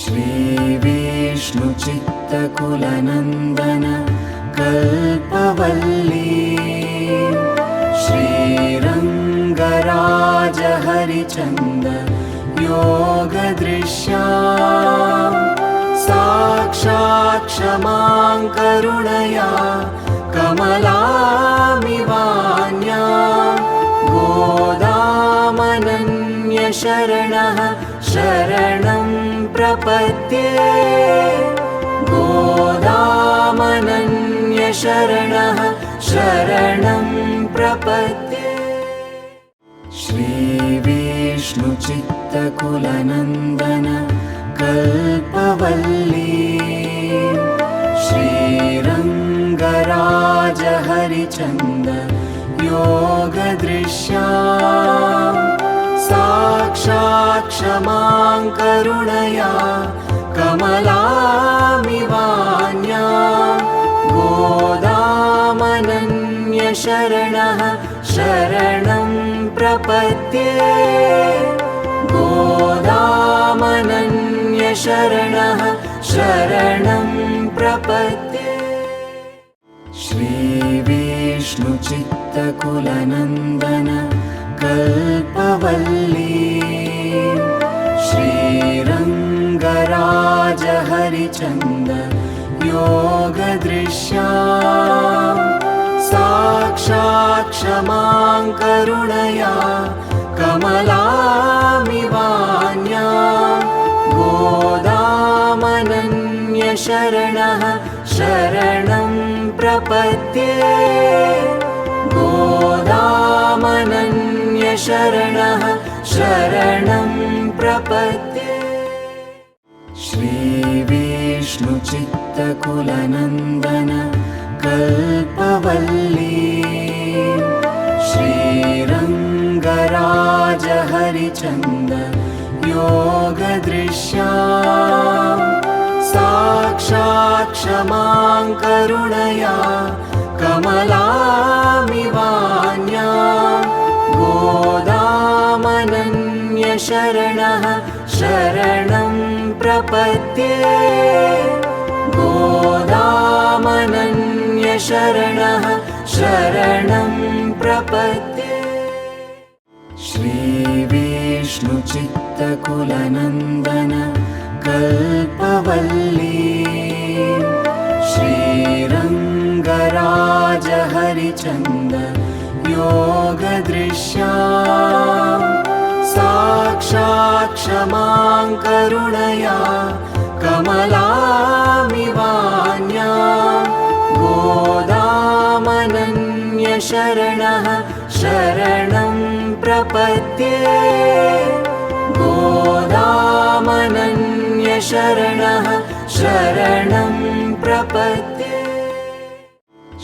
श्रीविष्णुचित्तकुलनन्दन कल्पवल्ली श्रीरङ्गराज हरिचन्द योगदृश्या साक्षात् क्षमां करुणया कमलामिवान्या गोदामनन्यशरणः शरणं प्रपद्ये गोदामनन्यशरणः शरणं प्रपद्ये। श्रीविष्णुचित्तकुलनन्दन कल्पवल्ली श्रीरङ्गराज हरिचन्द योगदृश्या साक्षात् क्षमां करुणया कमलामिवान्या गोदामनन्यशरणः शरणं प्रपद्ये गोदामनन्यशरणः शरणं प्रपद्ये। श्रीविष्णुचित्तकुलनन्दन कल्पवल्ली श्रीरङ्गराज हरिचन्द योगदृश्या साक्षात् क्षमां करुणया कमलामिवान्या गोदामनन्यशरणः शरणं प्रपद्ये गोदामनन्यशरणः शरणं प्रपद्ये। श्रीविष्णुचित्तकुलनन्दन कल्पवल्ली श्रीरङ्गराज हरिचन्द योगदृश्या साक्षात् क्षमां करुणया कमलामिवान्या गोदामनन्यशरणः शरणं प्रपद्ये गोदामनन्यशरणः शरणं प्रपद्ये। श्रीविष्णुचित्तकुलनन्दन कल्पवल्ली श्रीरङ्गराज हरिचन्द योगदृश्या साक्षात् क्षमां करुणया कमलामिवान्या गोदामनन्यशरणः शरणं प्रपद्ये गोदामनन्यशरणः शरणं प्रपद्ये।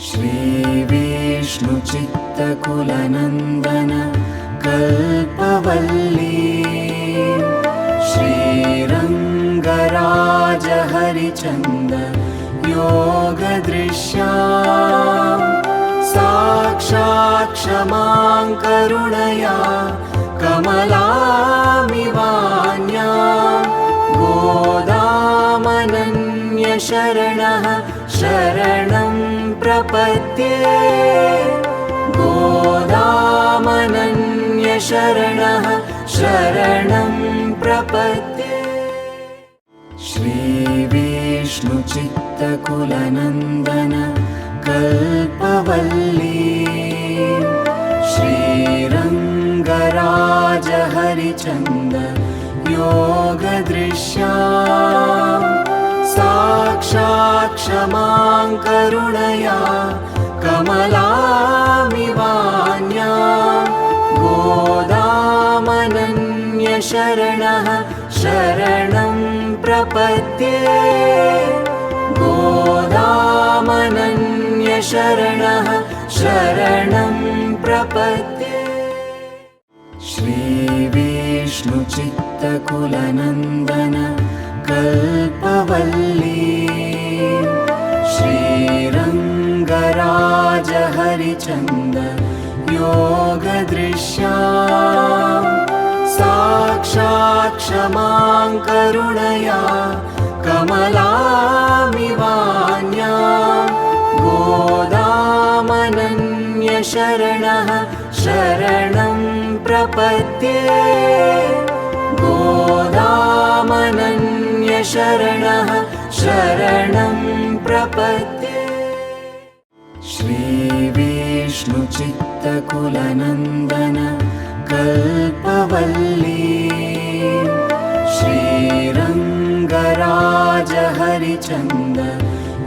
श्रीविष्णुचित्तकुलनन्दन कल्पवल्ली श्रीरङ्गराज हरिचन्द योगदृश्या साक्षात् क्षमां करुणया कमलामिवान्या गोदामनन्यशरणः शरणं प्रपद्ये गोदामनन्यशरणः शरणं प्रपद्ये। श्रीविष्णुचित्तकुलनन्दन कल्पवल्ली श्रीरङ्गराज हरिचन्द योगदृश्या साक्षात् क्षमां करुणया कमलामिवान्या गोदामनन्यशरणः शरणं प्रपद्ये गोदामनन्यशरणः शरणं प्रपद्ये। श्रीविष्णुचित्तकुलनन्दन कल्पवल्ली श्रीरङ्गराज हरिचन्द योगदृश्या साक्षात् क्षमां करुणया कमलामिवान्या गोदामनन्यशरणः शरणं प्रपद्ये गोदामनन्यशरणः शरणं प्रपद्ये श्रीविष्णुचित्तकुलनन्दन कल्पवल्ली श्रीरङ्गराज हरिचन्द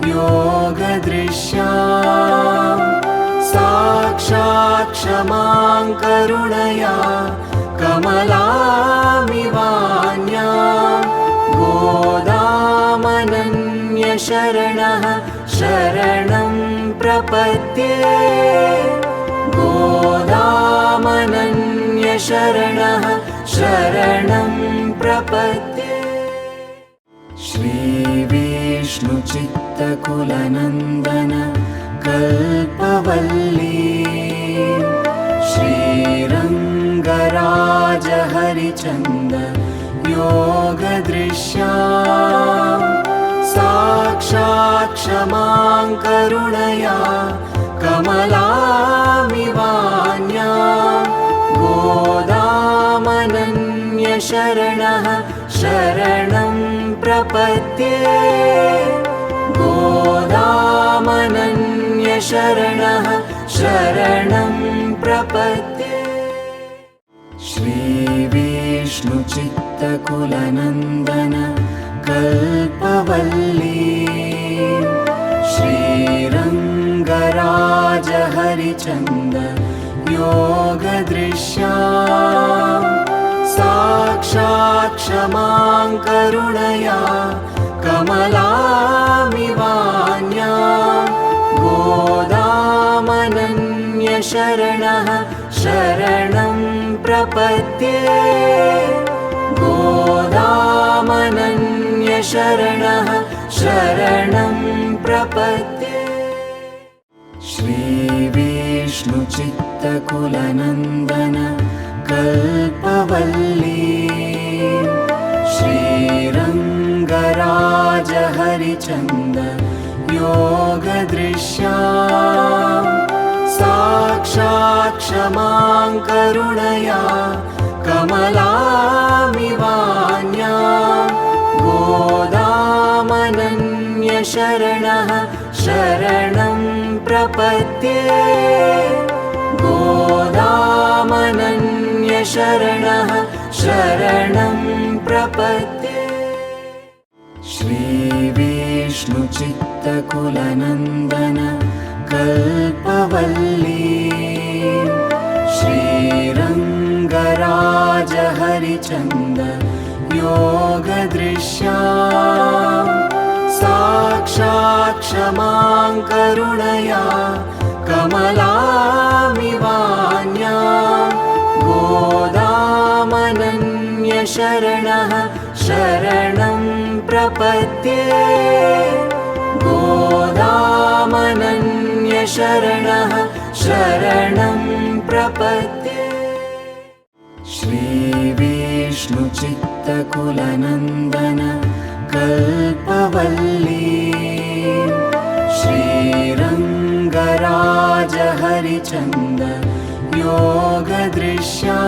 योगदृश्या साक्षात् क्षमां करुणया कमलामिवान्या गोदामनन्यशरणः शरणं प्रपद्ये गोदामनन्यशरणः शरणं प्रपद्ये श्रीविष्णुचित्तकुलनन्दन कल्पवल्ली श्रीरङ्गराज हरिचन्द योगदृश्या साक्षात् क्षमां करुणया कमलामिवान्या गोदामनन्यशरणः शरणं प्रपद्ये गोदामनन्यशरणः शरणं प्रपद्ये श्रीविष्णुचित्तकुलनन्दन कल्पवल्ली श्रीरङ्गराज हरिचन्द योगदृश्या साक्षात् क्षमां करुणया कमलामिवान्या गोदामनन्यशरणः शरणं प्रपद्ये गोदामनन्यशरणः शरणं प्रपद्ये श्रीविष्णुचित्तकुलनन्दन कल्पवल्ली श्रीरङ्गराज हरिचन्द योगदृश्या साक्षात् क्षमां करुणया कमलामिवान्या गोदामनन्यशरणः शरणं प्रपद्ये गोदामनन्यशरणः शरणं प्रपद्ये श्रीविष्णुचित्तकुलनन्दन कल्पवल्ली श्रीरङ्गराज हरिचन्द योगदृश्या साक्षात् क्षमां करुणया कमलामिवान्या गोदामनन्यशरणः शरणं प्रपद्ये गोदामनन्यशरणः शरणं प्रपद्ये श्रीविष्णुचित्तकुलनन्दन कल्पवल्ली श्रीरङ्गराज हरिचन्द योगदृश्या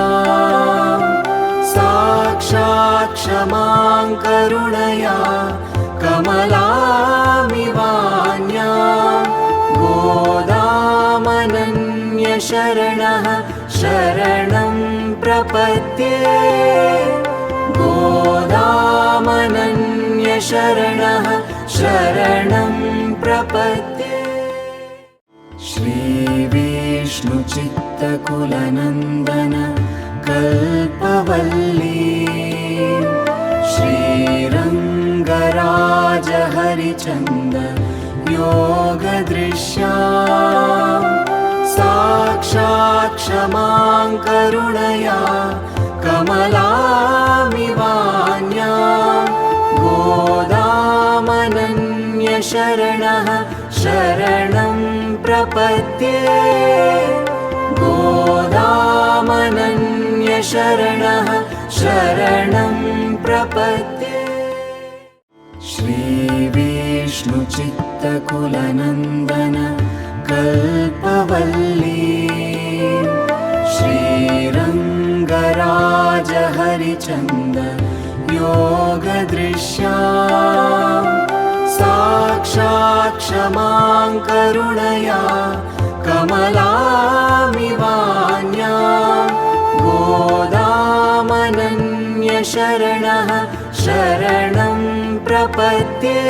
साक्षात् क्षमां करुणया कमलामिवान्या गोदामनन्यशरणः शरणं प्रपद्ये गोदामनन्यशरणः शरणं प्रपद्ये श्रीविष्णुचित्तकुलनन्दन कल्पवल्ली श्रीरङ्गराज हरिचन्द योगदृश्या साक्षात् क्षमां करुणया कमलामिवान्या गोदामनन्यशरणः शरणं प्रपद्ये गोदामनन्यशरणः शरणं प्रपद्ये। श्रीविष्णुचित्तकुलनन्दन कल्पवल्ली श्रीरङ्गराज हरिचन्द योगदृश्या साक्षात् क्षमां करुणया कमलामिवान्या गोदामनन्यशरणः शरणं प्रपद्ये।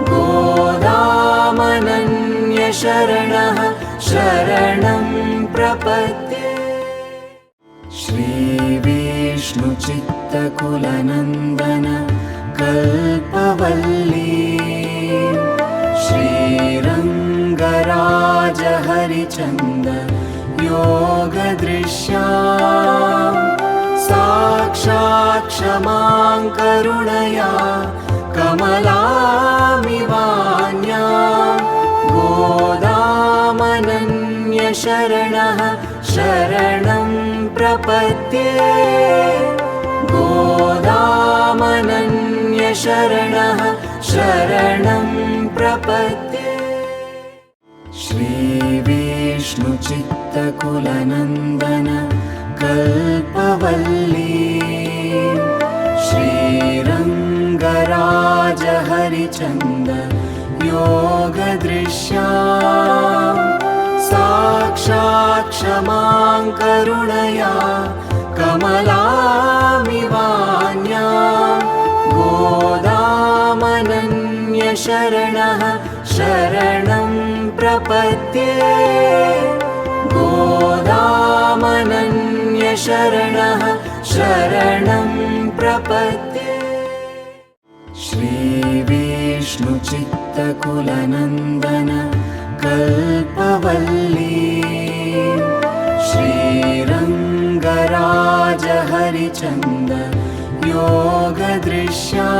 गोदामनन्यशरणः शरणं प्रपद्ये। श्रीविष्णुचित्तकुलनन्दन कल्पवल्ली श्रीरङ्गराज हरिचन्द योगदृश्या साक्षात् क्षमां करुणया कमलामिवान्या गोदामनन्यशरणः शरणं प्रपद्ये। गोदामनन्यशरणः शरणं प्रपद्ये। श्रीविष्णुचित्तकुलनन्दन कल्पवल्ली श्रीरङ्गराज हरिचन्द योगदृश्या साक्षात् क्षमां करुणया कमलामिवान्या गोदामनन्यशरणः शरणं प्रपद्ये। गोदामनन्यशरणः शरणं प्रपद्ये। श्रीविष्णुचित्तकुलनन्दन कल्पवल्ली श्रीरङ्गराज हरिचन्द योगदृश्या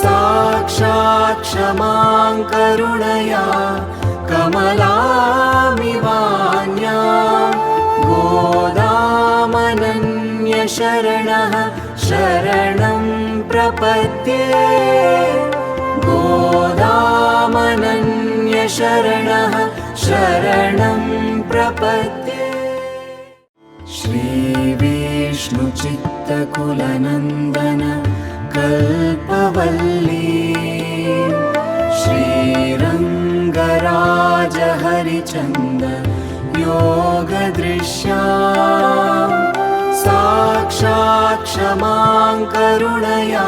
साक्षात् क्षमां करुणया कमलामिवान्या गोदामनन्यशरणः शरणं प्रपद्ये। गोदामनन्यशरणः शरणं प्रपद्ये। श्रीविष्णुचित्तकुलनन्दन कल्पवल्ली श्रीरङ्गराज हरिचन्द योगदृश्या साक्षात् क्षमां करुणया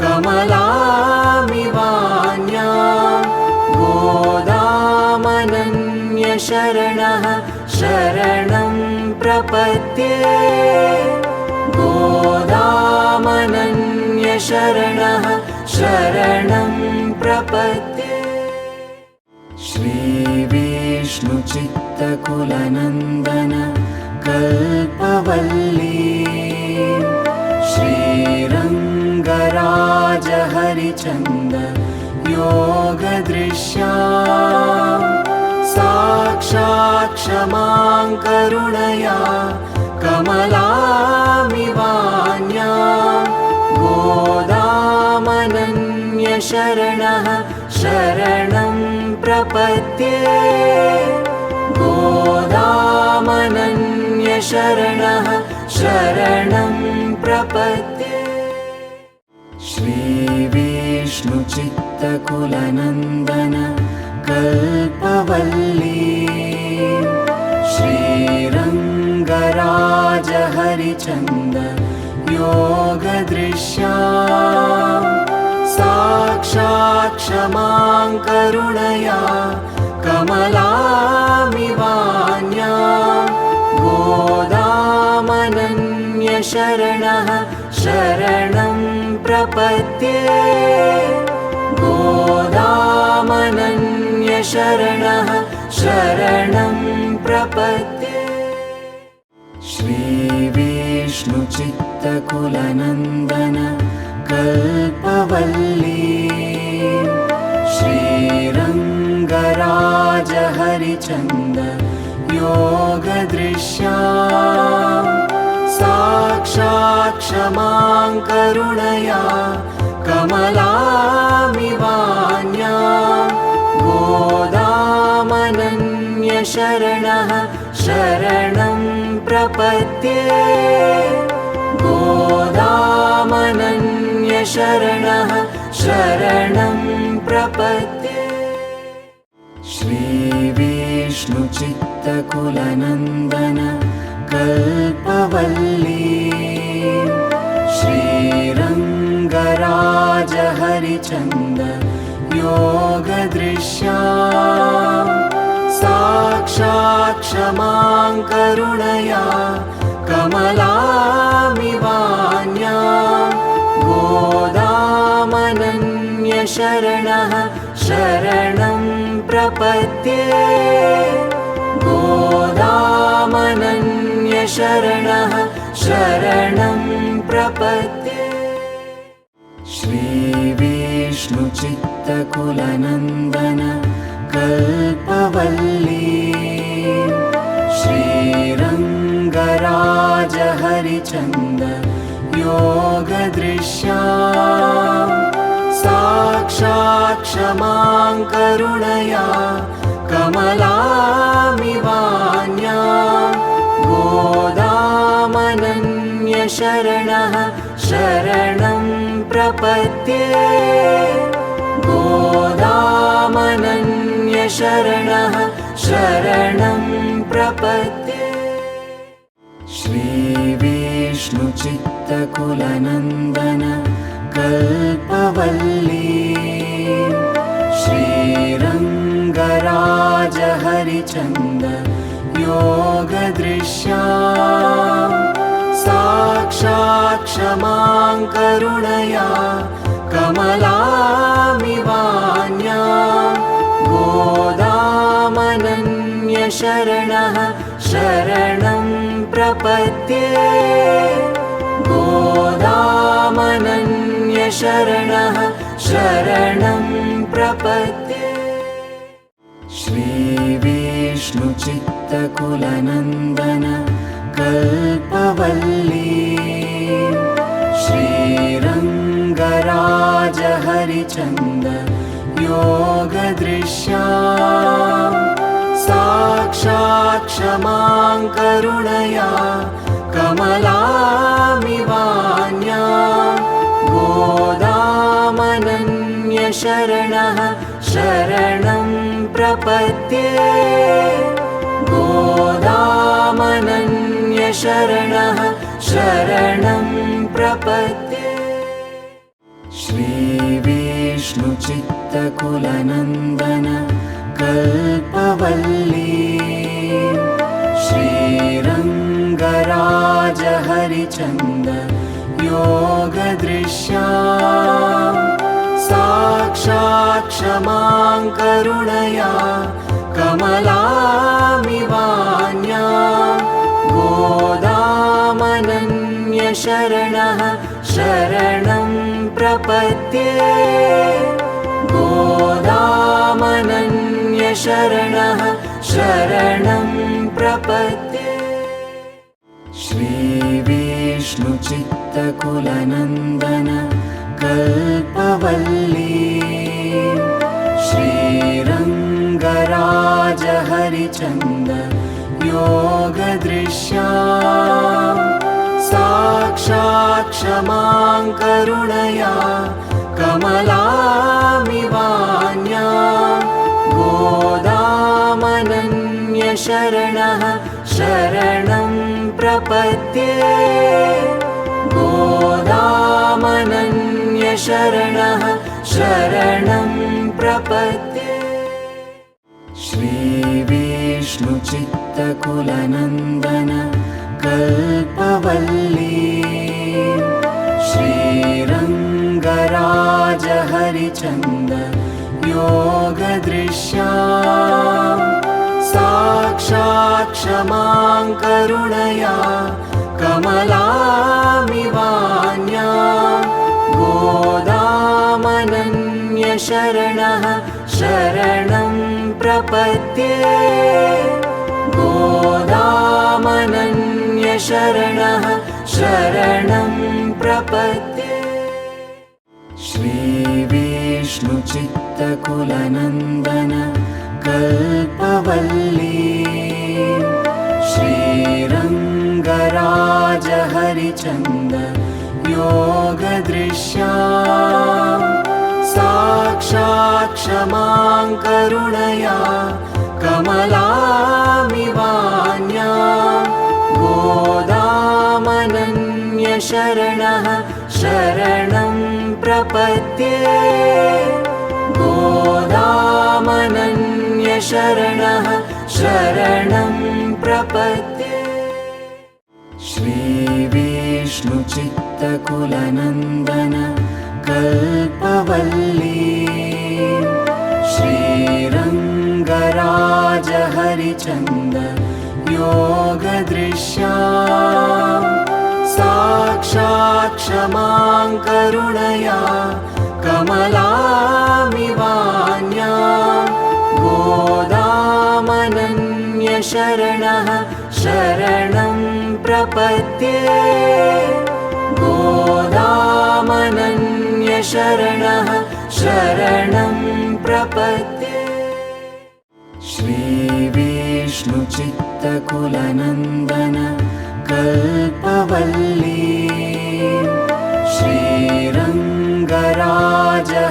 कमलामिवान्या गोदामनन्यशरणः शरणं प्रपद्ये। गोदामनन्यशरणः शरणं प्रपद्ये। श्रीविष्णुचित्तकुलनन्दन कल्पवल्ली श्रीरङ्गराज हरिचन्द योगदृश्या साक्षात् क्षमां करुणया कमलामिवान्या गोदामनन्यशरणः शरणं प्रपद्ये। गोदामनन्यशरणः शरणं प्रपद्ये। श्रीविष्णुचित्तकुलनन्दन कल्पवल्ली श्रीरङ्गराज हरिचन्द योगदृश्या साक्षात् क्षमां करुणया कमलामिवान्या गोदामनन्यशरणः शरणं प्रपद्ये। गोदामनन्यशरणः शरणं प्रपद्ये। श्रीविष्णुचित्तकुलनन्दन कल्पवल्ली श्रीरङ्गराज हरिचन्द योगदृश्या साक्षात् क्षमां करुणया कमलामिवान्या गोदामनन्यशरणः शरणं प्रपद्ये गोदामनन्यशरणः शरणं प्रपद्ये श्रीविष्णुचित्तकुलनन्दन कल्पवल्ली श्रीरङ्गराज हरिचन्द योगदृश्या साक्षात् क्षमां करुणया कमलामिवान्या गोदामनन्यशरणः शरणं प्रपद्ये गोदामनन्यशरणः शरणं प्रपद्ये श्रीविष्णुचित्तकुलनन्दन कल्पवल्ली श्रीरङ्गराज हरिचन्द योगदृश्या साक्षात् क्षमां करुणया कमलामिवान्या गोदामनन्यशरणः शरणं प्रपद्ये गोदामनन्यशरणः शरणं प्रपद्ये श्रीविष्णुचित्तकुलनन्दन कल्पवल्ली श्रीरङ्गराज हरिचन्द योगदृश्या साक्षात् क्षमां करुणया कमलामिवान्या गोदामनन्यशरणः शरणं प्रपद्ये गोदामनन्यशरणः शरणं प्रपद्ये श्रीविष्णुचित्तकुलनन्दन कल्पवल्ली श्रीरङ्गराज हरिचन्द योगदृश्या साक्षात् क्षमां करुणया कमलामिवान्या गोदामनन्यशरणः शरणं प्रपद्ये गोदामनन्यशरणः शरणं प्रपद्ये श्रीविष्णुचित्तकुलनन्दन कल्पवल्ली श्रीरङ्गराज हरिचन्द योगदृश्या साक्षात् क्षमां करुणया कमलामिवान्या गोदामनन्यशरणः शरणं प्रपद्ये गोदामनन्यशरणः शरणं प्रपद्ये श्रीविष्णुचित्तकुलनन्दन कल्पवल्ली श्रीरङ्गराज हरिचन्द योगदृश्या साक्षात् क्षमां करुणया कमलामिवान्या गोदामनन्यशरणः शरणं प्रपद्ये गोदामनन्यशरणः शरणं प्रपद्ये श्रीविष्णुचित्तकुलनन्दन कल्पवल्ली श्रीरङ्गराज हरिचन्द योगदृश्या साक्षात् क्षमां करुणया कमलामिवान्या गोदामनन्यशरणः शरणं प्रपद्ये गोदामनन्यशरणः शरणं प्रपद्ये। श्रीविष्णुचित्तकुलनन्दन कल्पवल्ली श्रीरङ्गराज हरिचन्द योगदृश्या साक्षात् क्षमां करुणया कमलामिवान्या गोदामनन्यशरणः शरणं प्रपद्ये। गोदामनन्यशरणः शरणं प्रपद्ये। श्रीविष्णुचित्तकुलनन्दन कल्पवल्ली श्रीरङ्गराज हरिचन्द योगदृश्या साक्षात् क्षमां करुणया कमलामिवान्या गोदामनन्यशरणः शरणं प्रपद्ये। गोदामनन्यशरणः शरणं प्रपद्ये। श्रीविष्णुचित्तकुलनन्दन कल्पवल्ली श्रीरङ्गराज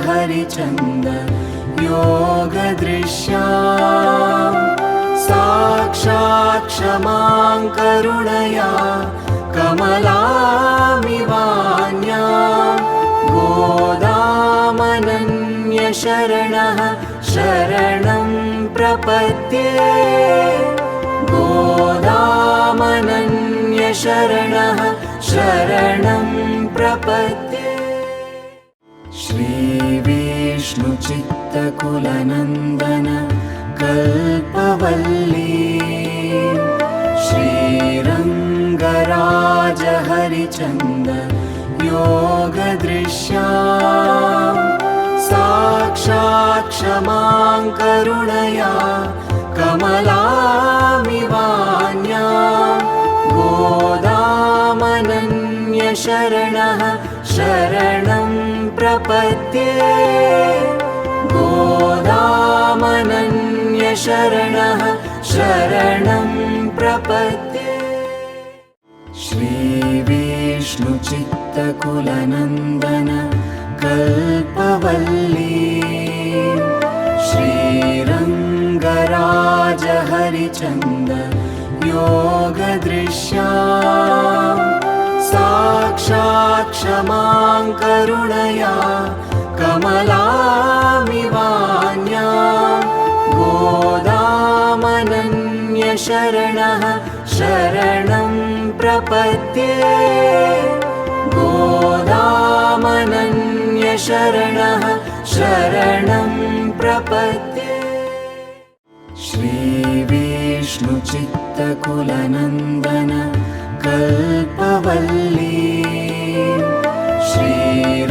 हरिचन्द योगदृश्या साक्षात् क्षमां करुणया कमलामिवान्या गोदामनन्यशरणः शरणं प्रपद्ये। गोदामनन्यशरणः शरणं प्रपद्ये। श्रीविष्णुचित्तकुलनन्दन कल्पवल्ली श्रीरङ्गराज हरिचन्द योगदृश्या साक्षात् क्षमां करुणया कमलामिवान्या गोदामनन्यशरणः शरणं प्रपद्ये। गोदामनन्यशरणः शरणं प्रपद्ये। श्रीविष्णुचित्तकुलनन्दन कल्पवल्ली श्रीरङ्गराज हरिचन्द योगदृश्या साक्षात् क्षमां करुणया कमलामिवान्या गोदामनन्यशरणः शरणं प्रपद्ये। गोदामनन्यशरणः शरणं प्रपद्ये। श्रीविष्णुचित्तकुलनन्दन कल्पवल्ली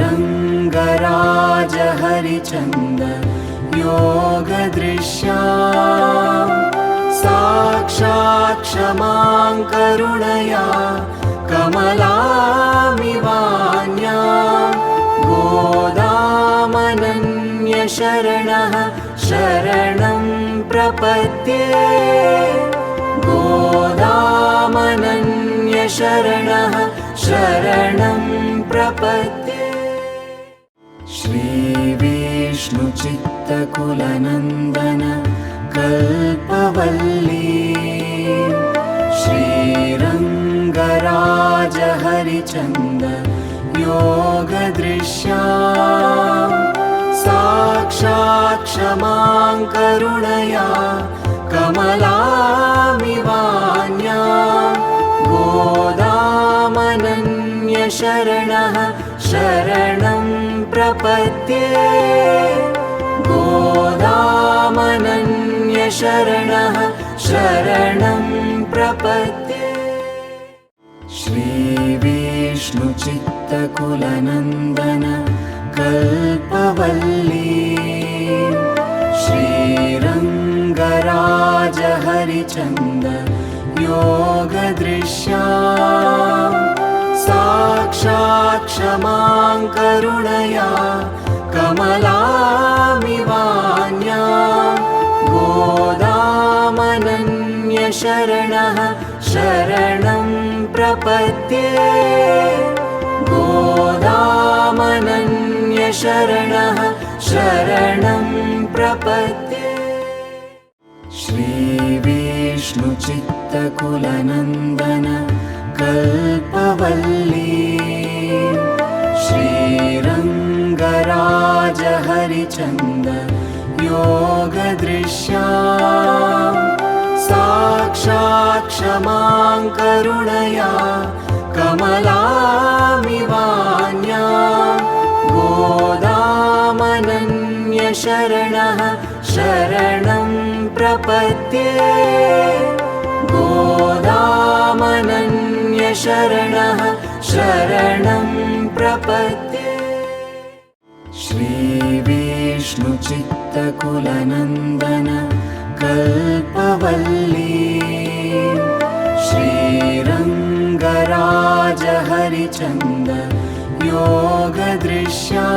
श्रीरङ्गराज हरिचन्द योगदृश्या साक्षात् क्षमां करुणया कमलामिवान्या गोदामनन्यशरणः शरणं प्रपद्ये। गोदामनन्यशरणः शरणं प्रपद्ये। श्रीविष्णुचित्तकुलनन्दन कल्पवल्ली श्रीरङ्गराज हरिचन्द योगदृश्या साक्षात् क्षमां करुणया कमलामिवान्या गोदामनन्यशरणः शरणं प्रपद्ये। गोदामनन्यशरणः शरणं प्रपद्ये। श्रीविष्णुचित्तकुलनन्दन कल्पवल्ली श्रीरङ्गराज हरिचन्द योगदृश्या साक्षात् क्षमां करुणया कमलामिवान्या गोदामनन्यशरणः शरणं प्रपद्ये गोदामनन्यशरणः शरणं प्रपद्ये श्रीविष्णुचित्तकुलनन्दन कल्पवल्ली श्रीरङ्गराज हरिचन्द योगदृश्या साक्षात् क्षमां करुणया कमलामिवान्या गोदामनन्यशरणः शरणं प्रपद्ये गोदामनन्यशरणः शरणं प्रपद्ये श्रीविष्णुचित्तकुलनन्दन कल्पवल्ली श्रीरङ्गराज हरिचन्द योगदृश्या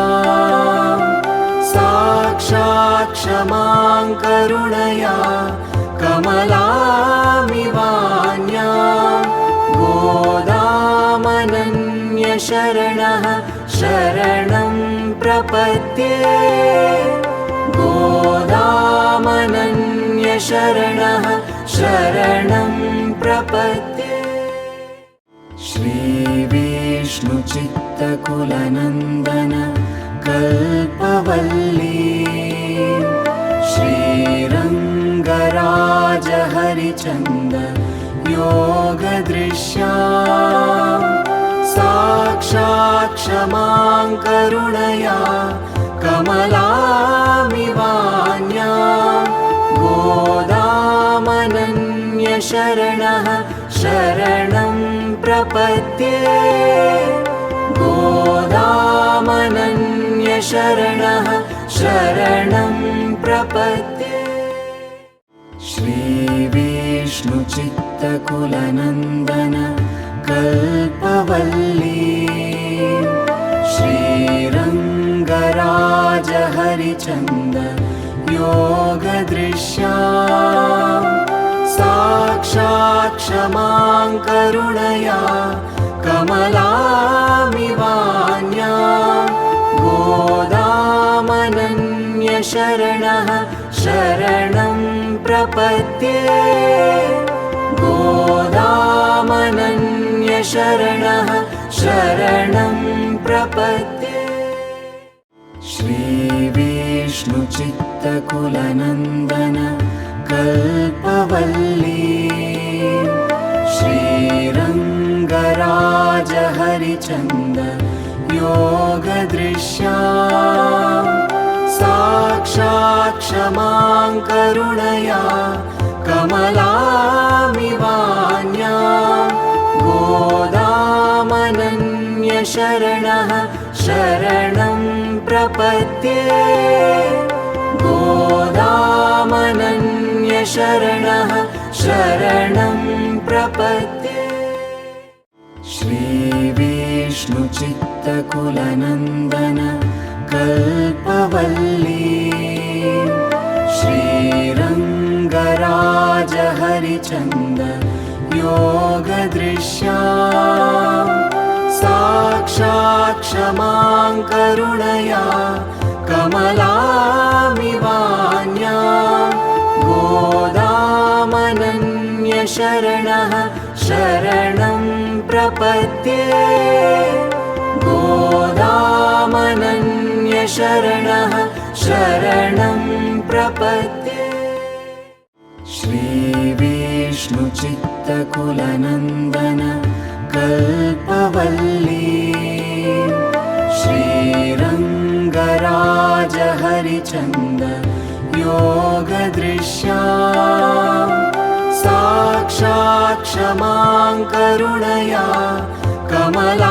साक्षात् क्षमां करुणया कमलामिवान्या गोदामनन्यशरणः शरणं प्रपद्ये गोदामनन्यशरणः शरणं प्रपद्ये श्रीविष्णुचित्तकुलनन्दन कल्पवल्ली श्रीरङ्गराज हरिचन्द योगदृश्या साक्षात् क्षमां करुणया कमलामिवान्या गोदामनन्यशरणः शरणं प्रपद्ये गोदामनन्यशरणः शरणं प्रपद्ये श्रीविष्णुचित्तकुलनन्दन कल्पवल्ली श्रीरङ्गराज हरिचन्द योगदृश्या साक्षात् क्षमां करुणया कमलामिवान्या गोदामनन्यशरणः शरणं प्रपद्ये गोदामनन्यशरणः शरणं प्रपद्ये श्रीविष्णुचित्तकुलनन्दन कल्पवल्ली श्रीरङ्गराज हरिचन्द योगदृश्या साक्षात् क्षमां करुणया कमलामिवान्या गोदामनन्यशरणः शरणं प्रपद्ये गोदामनन्यशरणः शरणं प्रपद्ये श्रीविष्णुचित्तकुलनन्दन कल्पवल्ली श्रीरङ्गराज हरिचन्द योगदृश्या साक्षात् क्षमां करुणया कमलामिवान्या गोदामनन्यशरणः शरणं प्रपद्ये गोदामनन्यशरणः शरणं प्रपद्ये श्रीविष्णुचित्तकुलनन्दन कल्पवल्ली श्रीरङ्गराज हरिचन्द योगदृश्या साक्षात् क्षमां करुणया कमलामिवान्या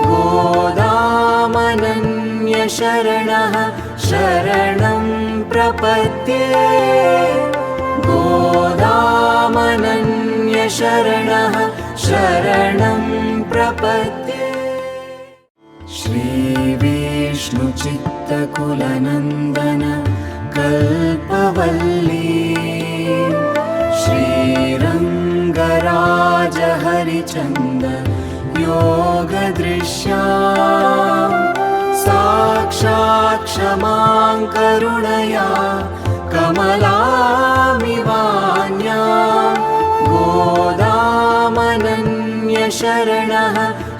गोदामनन्यशरणः शरणं प्रपद्ये गोदामनन्यशरणः शरणं प्रपद्ये। श्रीविष्णुचित्तकुलनन्दन कल्पवल्ली श्रीरङ्गराज हरिचन्दन योगदृश्या साक्षात् क्षमां करुणया कमलामिवान्या गोदामनन्यशरणः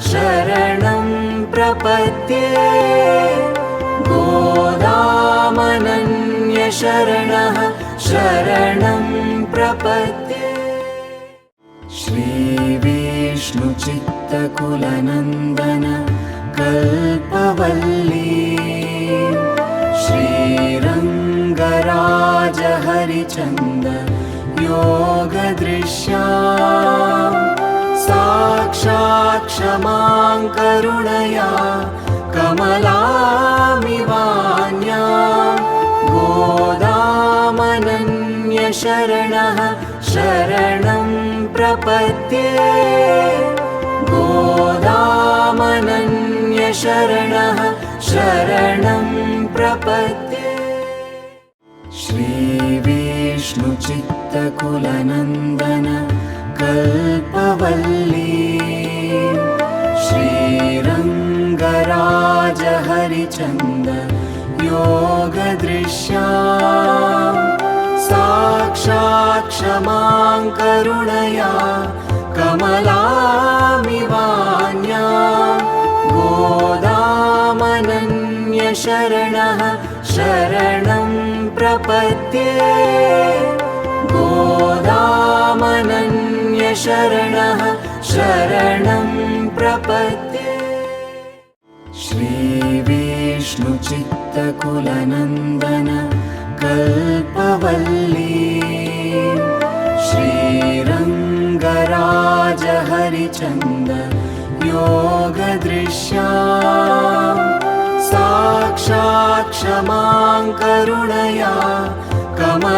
शरणं प्रपद्ये। गोदामनन्यशरणः शरणं प्रपद्ये। श्रीविष्णुचित्तकुलनन्दन कल्पवल्ली श्रीरङ्गराज हरिचन्दन योगदृश्या साक्षात् क्षमां करुणया कमलामिवान्या गोदामनन्यशरणः शरणं प्रपद्ये। गोदामनन्यशरणः शरणं प्रपद्ये। श्रीविष्णुचित्तकुलनन्दन कल्पवल्ली श्रीरङ्गराज हरिचन्दन योगदृश्या साक्षात् क्षमां करुणया कमलामिवान्या गोदामनन्यशरणः शरणं प्रपद्ये। गोदामनन्यशरणः शरणं प्रपद्ये। श्रीविष्णुचित्तकुलनन्दन कल्पवल्ली श्रीरङ्गराज हरिचन्दन योगदृश्या साक्षात् क्षमां करुणया कमलामिवान्या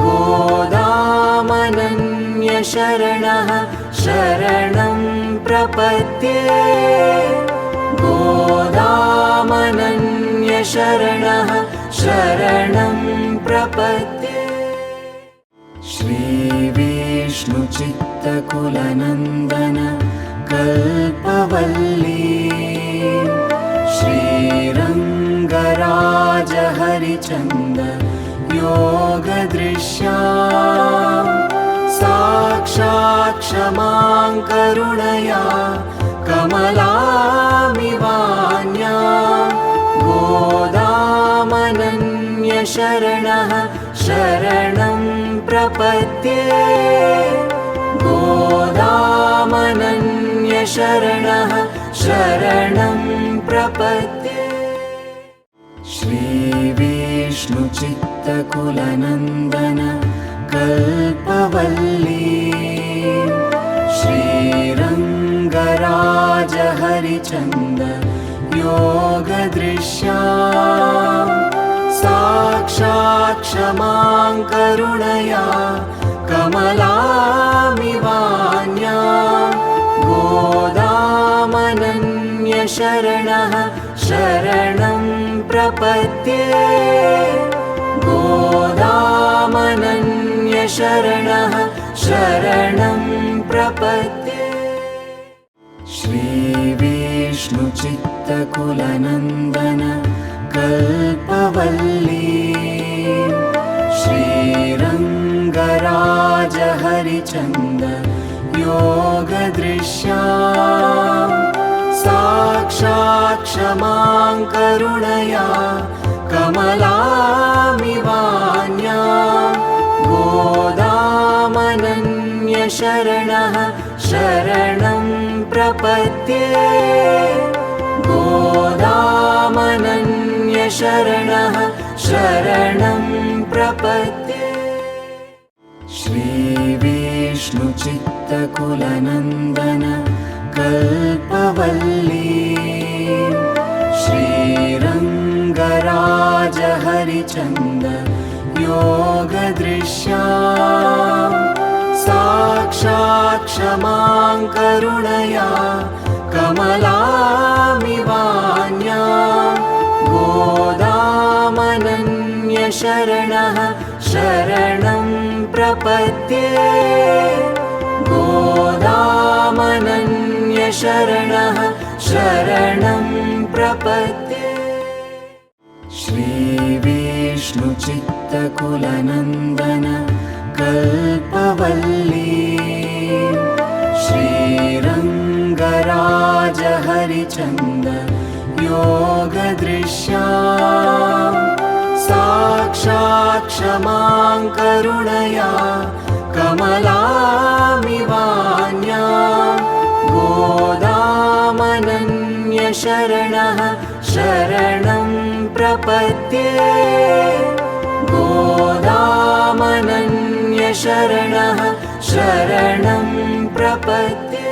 गोदामनन्यशरणः शरणं प्रपद्ये। गोदामनन्यशरणः शरणं प्रपद्ये। श्रीविष्णुचित्तकुलनन्दन कल्पवल्ली श्रीरङ्गराज हरिचन्दन योगदृश्या साक्षात् क्षमां करुणया कमलामिवान्या गोदामनन्यशरणः शरणं प्रपद्ये। गोदामनन्यशरणः शरणं प्रपद्ये। श्रीविष्णुचित्तकुलनन्दन कल्पवल्ली श्रीरङ्गराज हरिचन्दन योगदृश्या साक्षात् क्षमां करुणया कमलामिवान्या गोदामनन्यशरणः शरणं प्रपद्ये। गोदामनन्यशरणः शरणं प्रपद्ये। श्रीविष्णुचित्तकुलनन्दन कल्पवल्ली श्रीरङ्गराज हरिचन्दन योगदृश्या साक्षात् क्षमां करुणया कमलामिवान्या गोदामनन्यशरणः शरणं प्रपद्ये। गोदामनन्यशरणः शरणं प्रपद्ये। श्रीविष्णुचित्तकुलनन्दन कल्पवल्ली श्रीरङ्गराज हरिचन्दन योगदृश्या साक्षात् क्षमां करुणया कमलामिवान्या गोदामनन्यशरणः शरणं प्रपद्ये गोदामनन्यशरणः शरणं प्रपद्ये श्रीविष्णुचित्तकुलनन्दन कल्पवल्ली श्रीरङ्गराज हरिचन्द योगदृश्या साक्षात् क्षमां करुणया कमलामिवान्या गोदामनन्यशरणः शरणं प्रपद्ये गोदामनन्यशरणः शरणं प्रपद्ये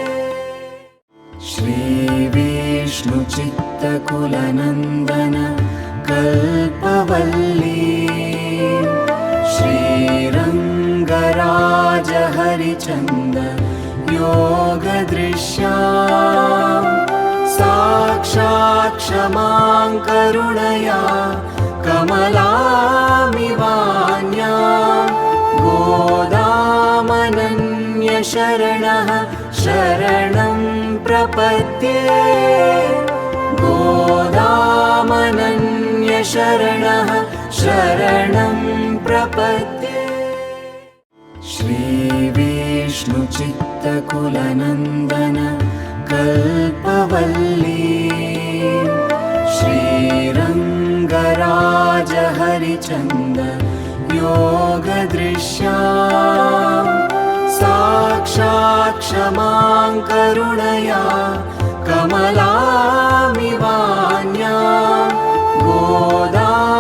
श्रीविष्णुचित्तकुलनन्दन कल्पवल्ली श्रीरङ्गराज हरिचन्द योगदृश्या साक्षात् क्षमां करुणया कमलामिवान्या गोदामनन्यशरणः शरणं प्रपद्ये गोदामनन्यशरणः शरणं प्रपद्ये श्रीविष्णुचित्तकुलनन्दन कल्पवल्ली श्रीरङ्गराज हरिचन्द योगदृश्या साक्षात् क्षमां करुणया कमलामिवान्या गोदामनन्यशरणः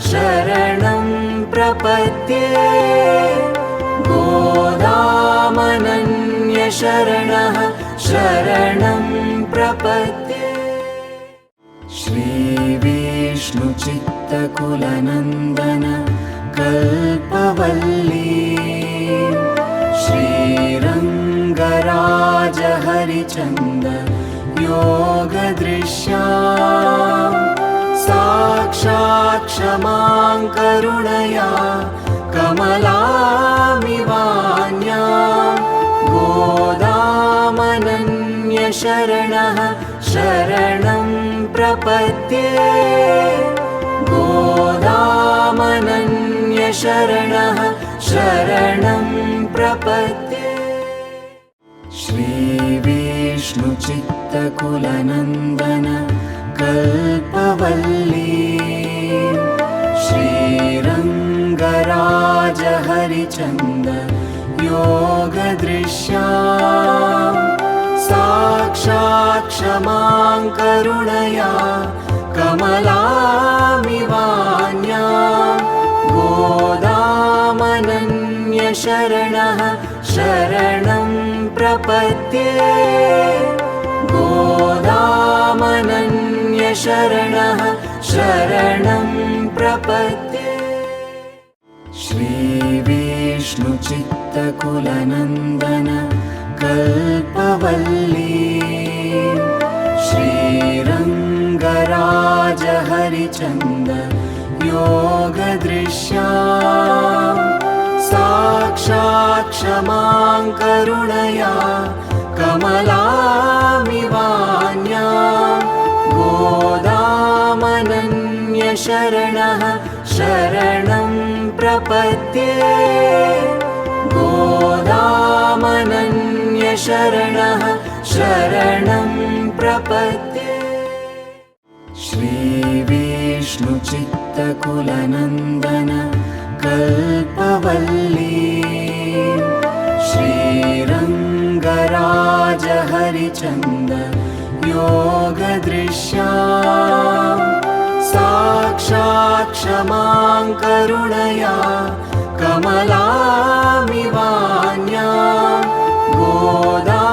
शरणं प्रपद्ये गोदामनन्यशरणः शरणं प्रपद्ये श्रीविष्णुचित्तकुलनन्दन कल्पवल्ली श्रीरङ्गराज हरिचन्द योगदृश्या साक्षात् क्षमां करुणया कमलामिवान्या गोदामनन्यशरणः शरणं प्रपद्ये गोदामनन्यशरणः शरणं प्रपद्ये श्रीविष्णुचित्तकुलनन्दन कल्पवल्ली श्रीरङ्गराज हरिचन्द योगदृश्या साक्षात् क्षमां करुणया कमलामिवान्या गोदामनन्यशरणः शरणं प्रपद्ये गोदामनन्यशरणः शरणं प्रपद्ये श्रीविष्णुचित्तकुलनन्दन कल्पवल्ली श्रीरङ्गराज हरिचन्द योगदृश्या साक्षात् क्षमां करुणया कमलामिवान्या गोदामनन्यशरणः शरणं प्रपद्ये गोदामनन्यशरणः शरणं प्रपद्ये श्रीविष्णुचित्तकुलनन्दन कल्पवल्ली श्रीरङ्गराज हरिचन्द योगदृश्या साक्षात् क्षमां करुणया कमलामिवान्या गोदामनन्यशरणः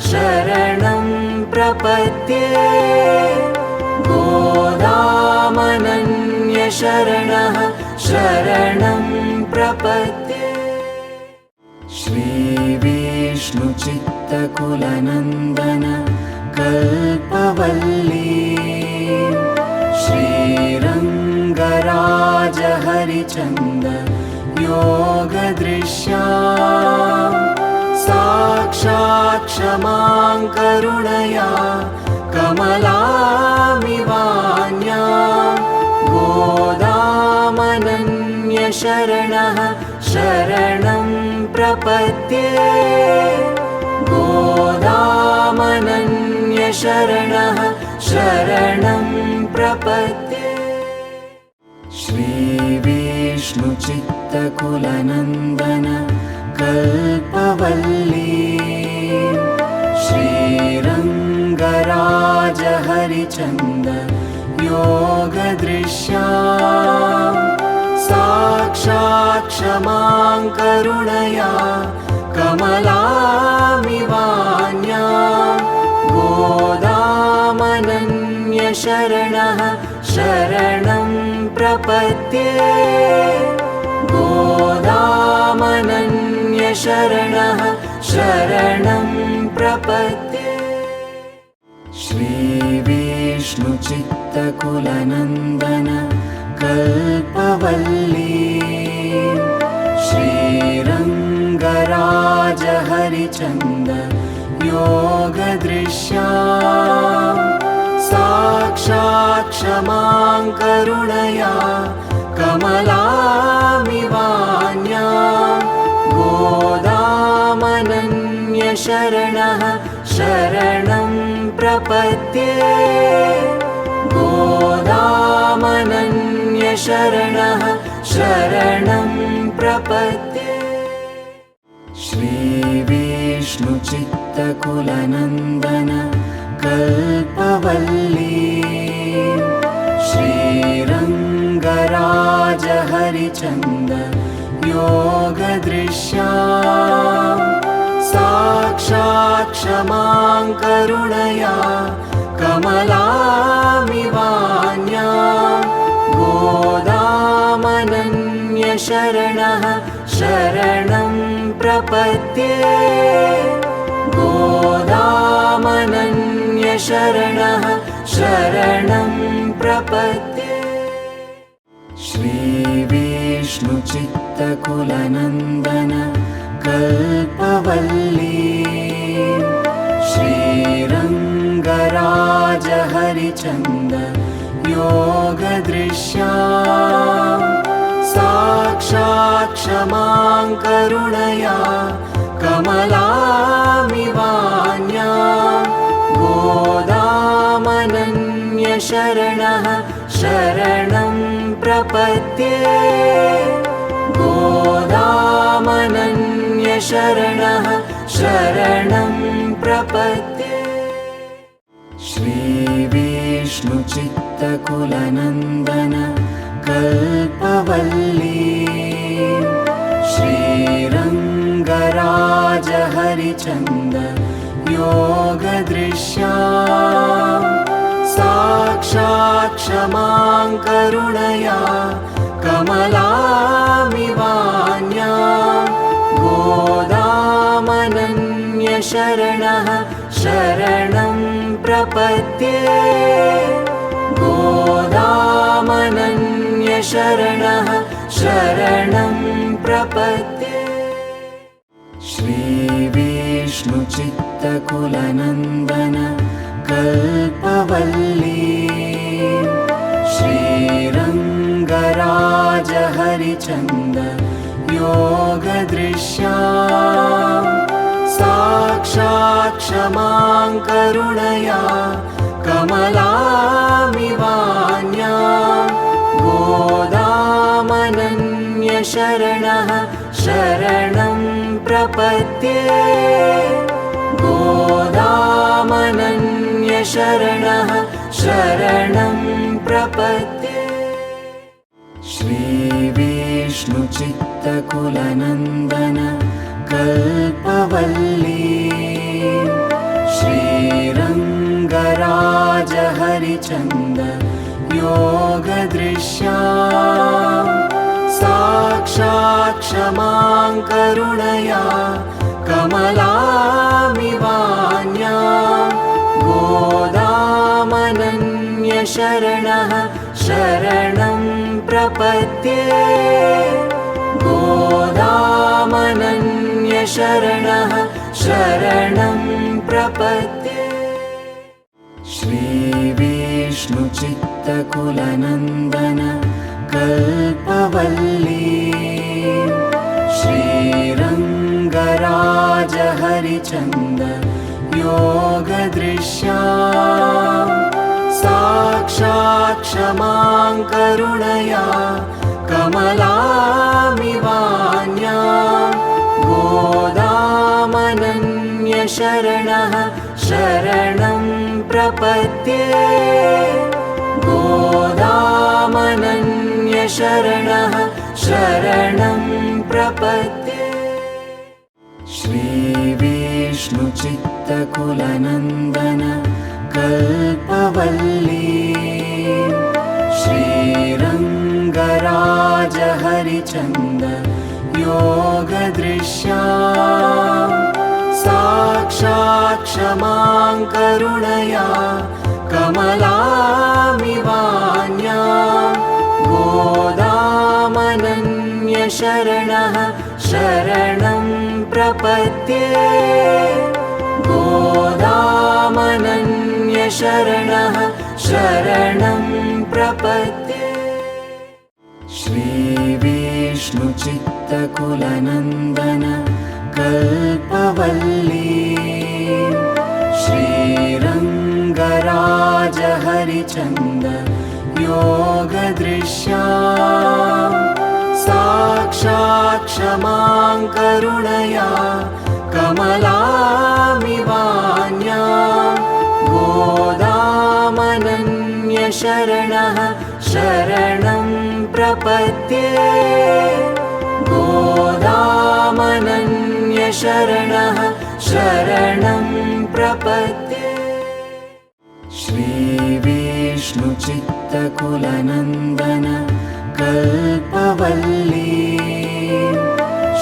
शरणं प्रपद्ये गोदामनन्यशरणः शरणं प्रपद्ये। श्रीविष्णुचित्तकुलनन्दन कल्पवल्ली श्रीरङ्गराज हरिचन्द योगदृश्या साक्षात् क्षमां करुणया कमलामिवान्या गोदामनन्यशरणः शरणं प्रपद्ये। गोदामनन्यशरणः शरणं प्रपद्ये। श्रीविष्णुचित्तकुलनन्दन कल्पवल्ली श्रीरङ्गराज हरिचन्द योगदृश्या साक्षात् क्षमां करुणया कमलामिवान्या गोदामनन्यशरणः शरणं प्रपद्ये। गोदामनन्यशरणः शरणं प्रपद्ये। श्रीविष्णुचित्तकुलनन्दन कल्पवल्ली श्रीरङ्गराज हरिचन्द योगदृश्या साक्षात् क्षमां करुणया कमलामिवान्या गोदामनन्यशरणः शरणं प्रपद्ये। गोदामनन्यशरणः शरणं प्रपद्ये। श्रीविष्णुचित्तकुलनन्दन कल्पवल्ली श्रीरङ्गराज हरिचन्द योगदृश्या साक्षात् क्षमां करुणया कमलामिवान्या गोदामनन्यशरणः शरणं प्रपद्ये। गोदामनन्यशरणः शरणं प्रपद्ये। श्रीविष्णुचित्तकुलनन्दन कल्पवल्ली श्रीरङ्गराज हरिचन्द योगदृश्या साक्षात् क्षमां करुणया कमलामिवान्या गोदामनन्यशरणः शरणं प्रपद्ये। गोदामनन्यशरणः शरणं प्रपद्ये। श्रीविष्णुचित्तकुलनन्दन कल्पवल्ली श्रीरङ्गराज हरिचन्द योगदृश्या साक्षात् क्षमां करुणया कमलामिवान्या गोदामनन्यशरणः शरणं प्रपद्ये। गोदामनन्यशरणः शरणं प्रपद्ये। श्रीविष्णुचित्तकुलनन्दन कल्पवल्ली श्रीरङ्गराज हरिचन्द योगदृश्या साक्षात् क्षमां करुणया कमलामिवान्या गोदामनन्यशरणः शरणं प्रपद्ये। गोदामनन्यशरणः शरणं प्रपद्ये। श्रीविष्णुचित्तकुलनन्दन कल्पवल्ली श्रीरङ्गराज हरिचन्द योगदृश्या साक्षात् क्षमां करुणया कमलामिवान्या गोदामनन्यशरणः शरणं प्रपद्ये गोदामनन्यशरणः शरणं प्रपद्ये श्रीविष्णुचित्तकुलनन्दन कल्पवल्ली श्रीरङ्गराज हरिचन्द योगदृश्या साक्षात् क्षमां करुणया कमलामिवान्या गोदामनन्यशरणः शरणं प्रपद्ये गोदामनन्यशरणः शरणं प्रपद्ये श्रीविष्णुचित्तकुलनन्दन कल्पवल्ली श्रीरङ्गराज हरिचन्द योगदृश्या साक्षात् क्षमां करुणया कमलामिवान्या गोदामनन्यशरणः शरणं प्रपद्ये गोदामनन्यशरणः शरणं प्रपद्ये श्रीविष्णुचित्तकुलनन्दन कल्पवल्ली श्रीरङ्गराज हरिचन्द योगदृश्या साक्षात् क्षमां करुणया कमलामिवान्या गोदामनन्यशरणः शरणं प्रपद्ये गोदामनन्यशरणः शरणं प्रपद्ये श्रीविष्णुचित्तकुलनन्दन कल्पवल्ली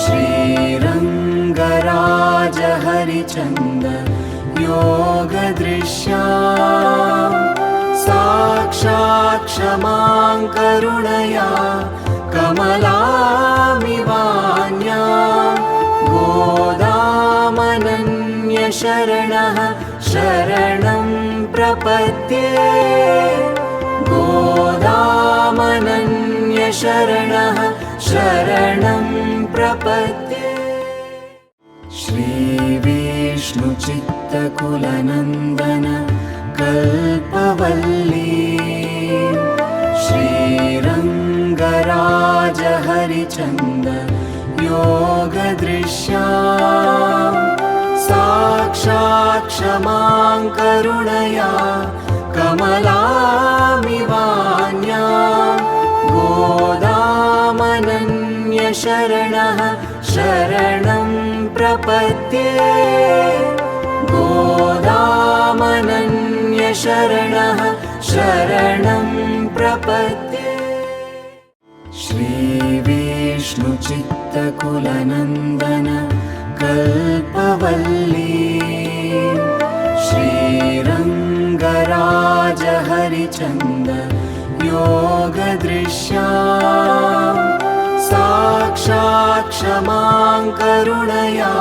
श्रीरङ्गराज हरिचन्द योगदृश्या साक्षात् क्षमां करुणया कमलामिवान्या गोदामनन्यशरणः शरणं प्रपद्ये गोदामनन्यशरणः शरणं प्रपद्ये श्रीविष्णुचित्तकुलनन्दन कल्पवल्ली श्रीरङ्गराज हरिचन्द योगदृश्या साक्षात् क्षमां करुणया कमलामिवान्या गोदामनन्यशरणः शरणं प्रपद्ये गोदामनन्यशरणः शरणं प्रपद्ये श्रीविष्णुचित्तकुलनन्दन कल्पवल्ली श्रीरङ्गराज हरिचन्द योगदृश्या साक्षात् क्षमां करुणया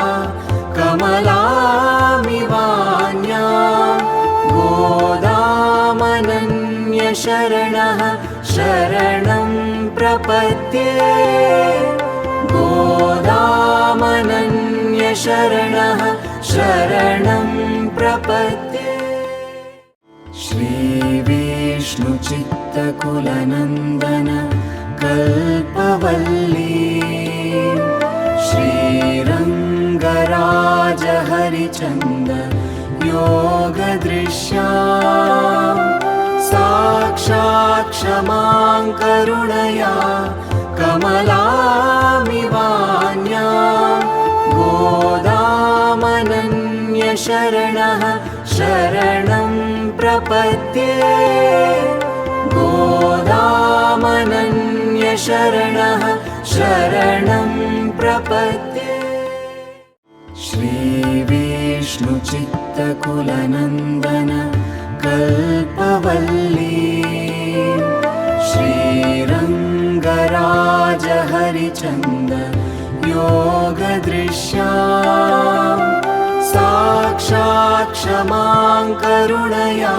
कमलामिवान्या गोदामनन्यशरणः शरणं प्रपद्ये गोदामनन्यशरणः शरणं प्रपद्ये श्रीविष्णुचित्तकुलनन्दन कल्पवल्ली श्रीरङ्गराज हरिचन्द योगदृश्या साक्षात् क्षमां करुणया कमलामिवान्या गोदामनन्यशरणः शरणं प्रपद्ये गोदामनन्यशरणः शरणं प्रपद्ये। श्रीविष्णुचित्तकुलनन्दन कल्पवल्ली श्रीरङ्गराज हरिचन्द योगदृश्या साक्षात् क्षमां करुणया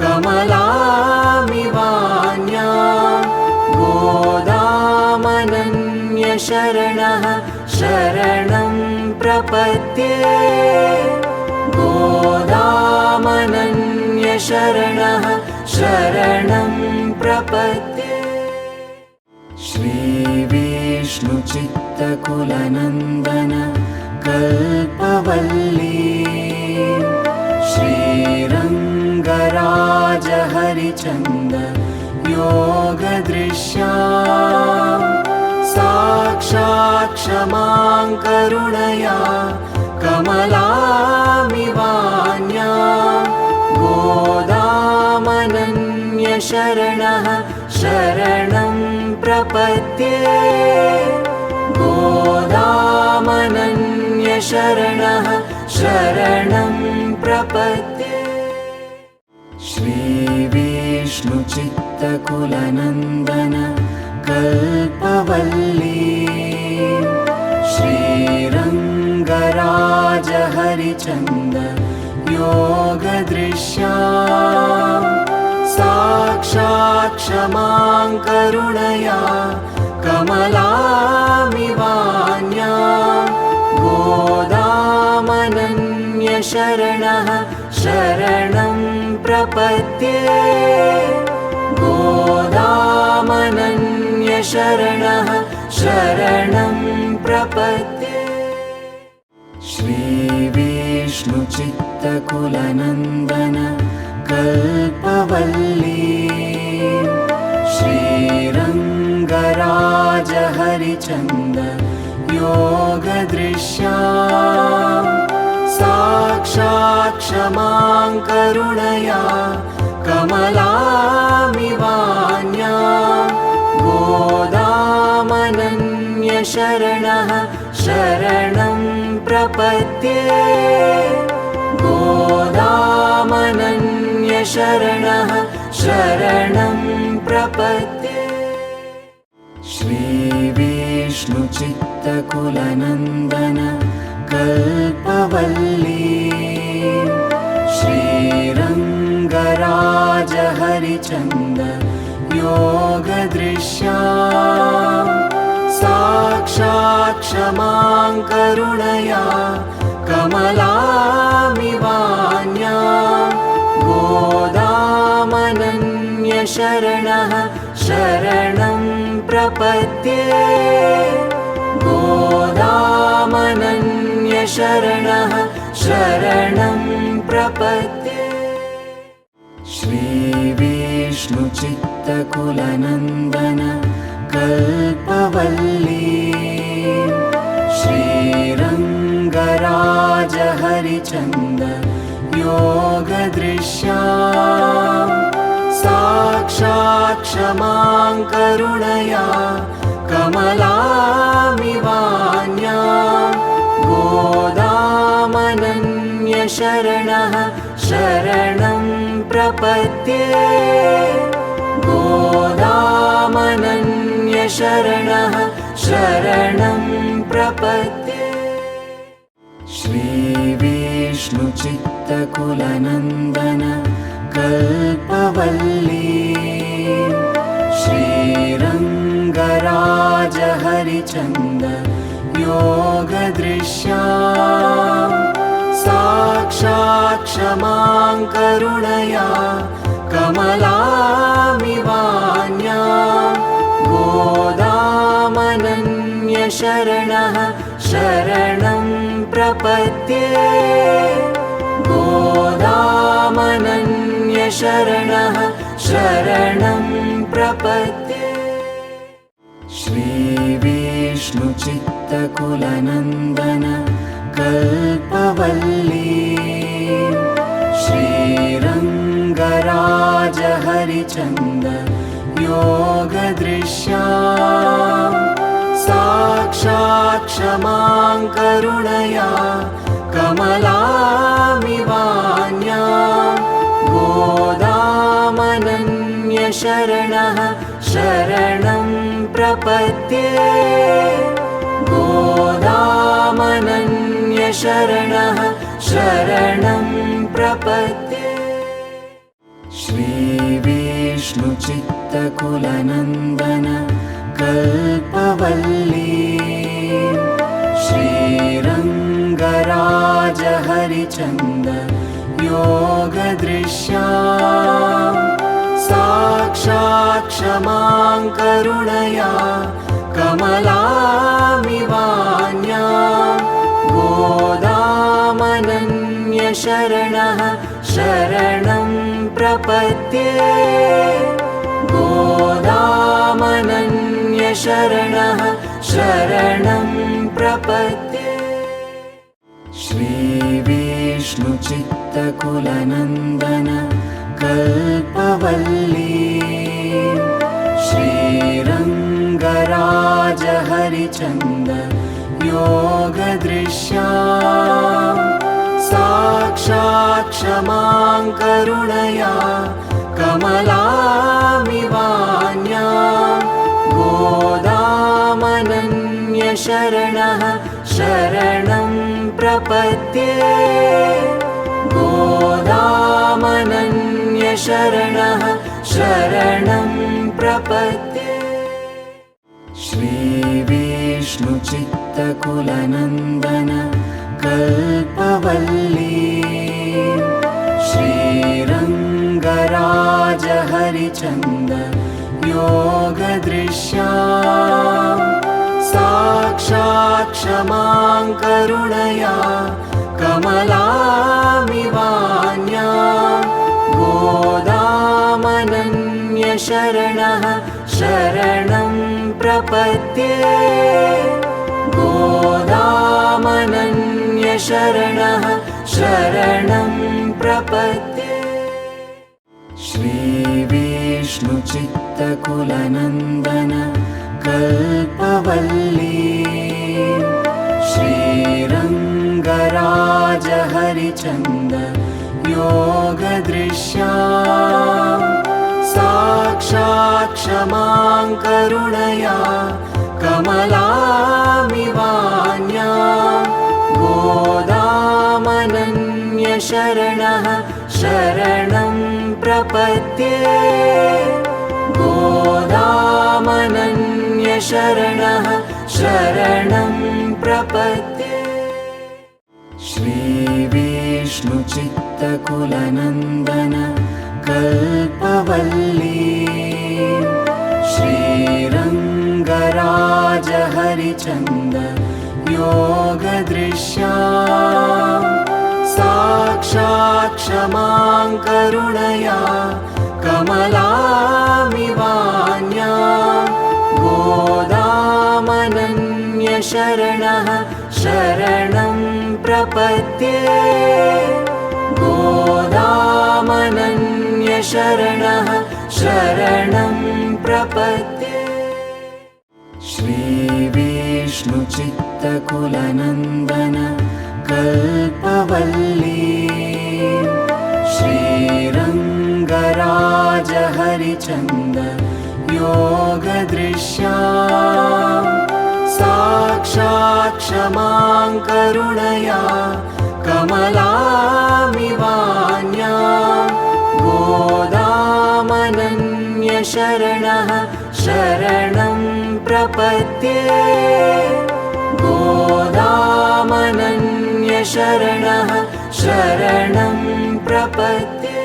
कमलामिवान्या गोदामनन्यशरणः शरणं प्रपद्ये। गोदामनन्यशरणः शरणं प्रपद्ये। श्रीविष्णुचित्तकुलनन्दन कल्पवल्ली श्रीरङ्गराज हरिचन्द योगदृश्या साक्षात् क्षमां करुणया कमलामिवान्या गोदामनन्यशरणः शरणं प्रपद्ये। गोदामनन्यशरणः शरणं प्रपद्ये। श्रीविष्णुचित्तकुलनन्दन कल्पवल्ली श्रीरङ्गराज हरिचन्द योगदृश्या साक्षात् क्षमां करुणया कमलामिवान्या गोदामनन्यशरणः शरणं प्रपद्ये। गोदामनन्यशरणः शरणं प्रपद्ये। श्रीविष्णुचित्तकुलनन्दन कल्पवल्ली श्रीरङ्गराज हरिचन्द योगदृश्या साक्षात् क्षमां करुणया कमलामिवान्या गोदामनन्यशरणः शरणं प्रपद्ये। गोदामनन्यशरणः शरणं प्रपद्ये। श्रीविष्णुचित्तकुलनन्दन कल्पवल्ली श्रीरङ्गराज हरिचन्द योगदृश्या साक्षात् क्षमां करुणया कमलामिवान्या गोदामनन्यशरणः शरणं प्रपद्ये। गोदामनन्यशरणः शरणं प्रपद्ये। श्रीविष्णुचित्तकुलनन्दन कल्पवल्ली श्रीरङ्गराज हरिचन्द योगदृश्या साक्षात् क्षमां करुणया कमलामिवान्या गोदामनन्यशरणः शरणं प्रपद्ये। गोदामनन्यशरणः शरणं प्रपद्ये। श्रीविष्णुचित्तकुलनन्दन कल्पवल्ली श्रीरङ्गराज हरिचन्द योगदृश्या साक्षात् क्षमां करुणया कमलामिवान्या गोदामनन्यशरणः शरणं प्रपद्ये। गोदामनन्यशरणः शरणं प्रपद्ये। श्रीविष्णुचित्तकुलनन्दन कल्पवल्ली श्रीरङ्गराज हरिचन्द योगदृश्या साक्षात् क्षमां करुणया कमलामिवान्या गोदामनन्यशरणः शरणं प्रपद्ये गोदामनन्यशरणः शरणं प्रपद्ये श्रीविष्णुचित्तकुलनन्दन कल्पवल्ली श्रीरङ्गराजहरिचन्द योगदृश्या साक्षात् क्षमां करुणया कमलामिवान्या गोदामनन्यशरणः शरणं प्रपद्ये गोदामनन्यशरणः शरणं प्रपद्ये श्रीविष्णुचित्तकुलनन्दन कल्पवल्ली श्रीरङ्गराजहरिचन्द योगदृश्या साक्षात् क्षमां करुणया कमलामिवान्या गोदामनन्यशरणः शरणं प्रपद्ये गोदामनन्यशरणः शरणं प्रपद्ये श्रीविष्णुचित्तकुलनन्दन कल्पवल्ली श्रीरङ्गराजहरिचन्द योगदृश्या साक्षात् क्षमां करुणया कमलामिवान्या गोदामनन्यशरणः शरणं प्रपद्ये गोदामनन्यशरणः शरणं प्रपद्ये श्रीविष्णुचित्तकुलनन्दन कल्पवल्ली श्रीरङ्गराजहरिचन्द योगदृश्या साक्षात् क्षमां करुणया कमलामिवान्या गोदामनन्यशरणः शरणं प्रपद्ये गोदामनन्यशरणः शरणं प्रपद्ये श्रीविष्णुचित्तकुलनन्दन कल्पवल्ली श्रीरङ्गराजहरिचन्द योगदृश्या साक्षात् क्षमां करुणया कमलामिवान्या गोदामनन्यशरणः शरणं प्रपद्ये गोदामनन्यशरणः शरणं प्रपद्ये श्रीविष्णुचित्तकुलनन्दन कल्पवल्ली श्रीरङ्गराजहरिचन्द योगदृश्या साक्षात् क्षमां करुणया कमलामिवान्या गोदामनन्यशरणः शरणं प्रपद्ये गोदामनन्यशरणः शरणं प्रपद्ये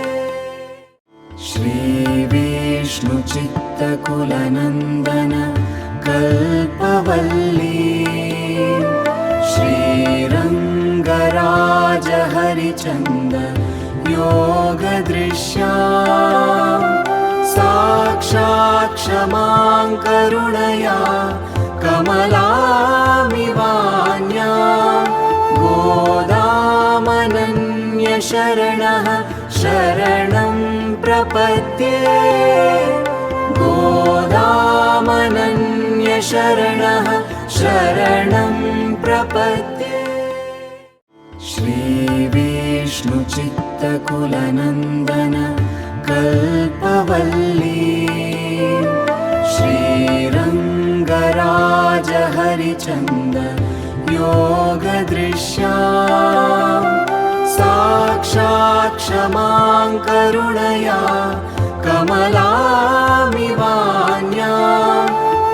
श्रीविष्णुचित्तकुलनन्दन कल्पवल्ली श्रीरङ्गराजहरिचन्द योगदृश्या साक्षात् क्षमां करुणया कमलामिवान्या गोदामनन्यशरणः शरणं प्रपद्ये गोदामनन्यशरणः शरणं प्रपद्ये। श्रीविष्णुचित्तकुलनन्दन कल्पवल्ली श्रीरङ्गराज हरिचन्द योगदृश्या साक्षात् क्षमां करुणया कमलामिवान्या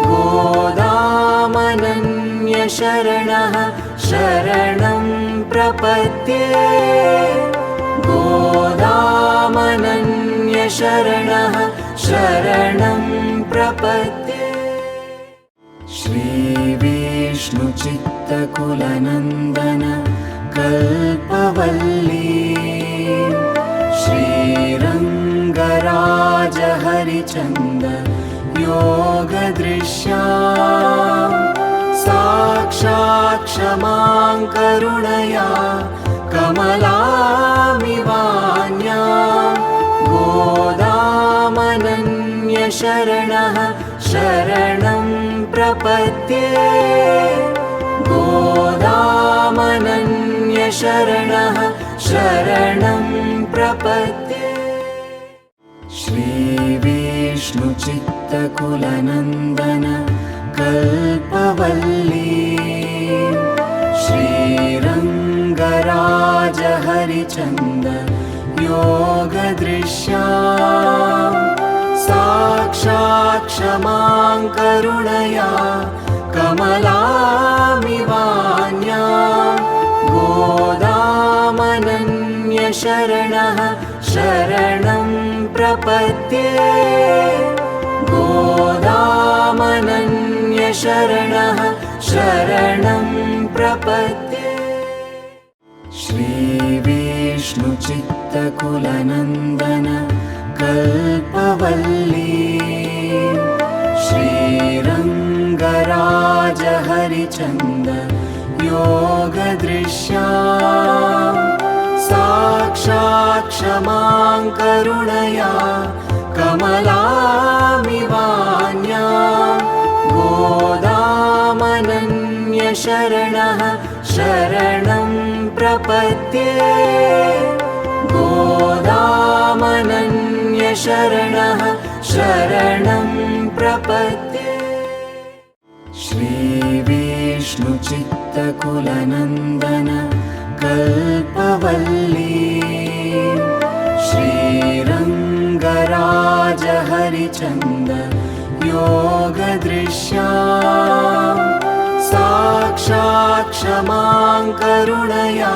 गोदामनन्यशरणः शरणं प्रपद्ये। गोदामनन्यशरणः शरणं प्रपद्ये। श्रीविष्णुचित्तकुलनन्दन कल्पवल्ली श्रीरङ्गराज हरिचन्द योगदृश्या साक्षात् क्षमां करुणया कमलामिवान्या गोदामनन्यशरणः शरणं प्रपद्ये। गोदामनन्यशरणः शरणं प्रपद्ये। श्रीविष्णुचित्तकुलनन्दन कल्पवल्ली श्रीरङ्गराज हरिचन्द योगदृश्या साक्षात् क्षमां करुणया कमलामिवान्या गोदामनन्यशरणः शरणं प्रपद्ये। गोदामनन्यशरणः शरणं प्रपद्ये। श्रीविष्णुचित्तकुलनन्दन कल्पवल्ली श्रीरङ्गराज हरिचन्द योगदृश्या साक्षात् क्षमां करुणया कमलामिवान्या गोदामनन्यशरणः शरणं प्रपद्ये। गोदामनन्यशरणः शरणं प्रपद्ये। श्रीविष्णुचित्तकुलनन्दन कल्पवल्ली श्रीरङ्गराज हरिचन्द योगदृश्या साक्षात् क्षमां करुणया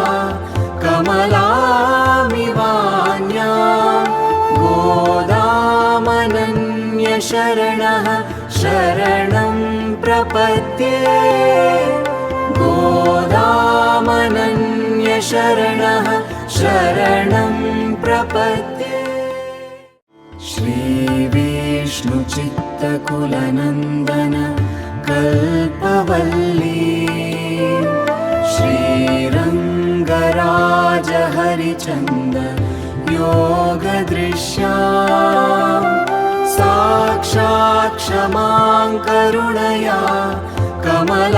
कमलामिवान्या गोदामनन्यशरणः शरणं प्रपद्ये। गोदामनन्यशरणः शरणं प्रपद्ये। श्रीविष्णुचित्तकुलनन्दन कल्पवल्ली श्रीरङ्गराज हरिचन्द योगदृश्या साक्षात् क्षमां करुणया कमलामिवान्या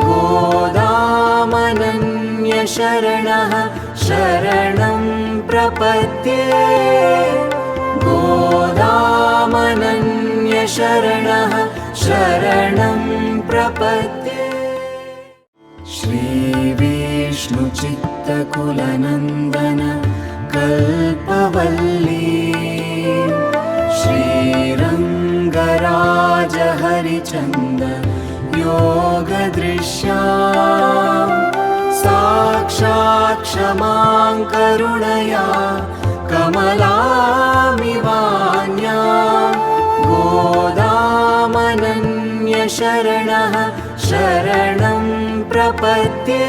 गोदामनन्यशरणः शरणं प्रपद्ये। गोदामनन्यशरणः शरणं प्रपद्ये। श्रीविष्णुचित्तकुलनन्दन कल्पवल्ली श्रीरङ्गराज हरिचन्द योगदृश्या साक्षात् क्षमां करुणया कमलामिवान्या गोदामनन्यशरणः शरणं प्रपद्ये।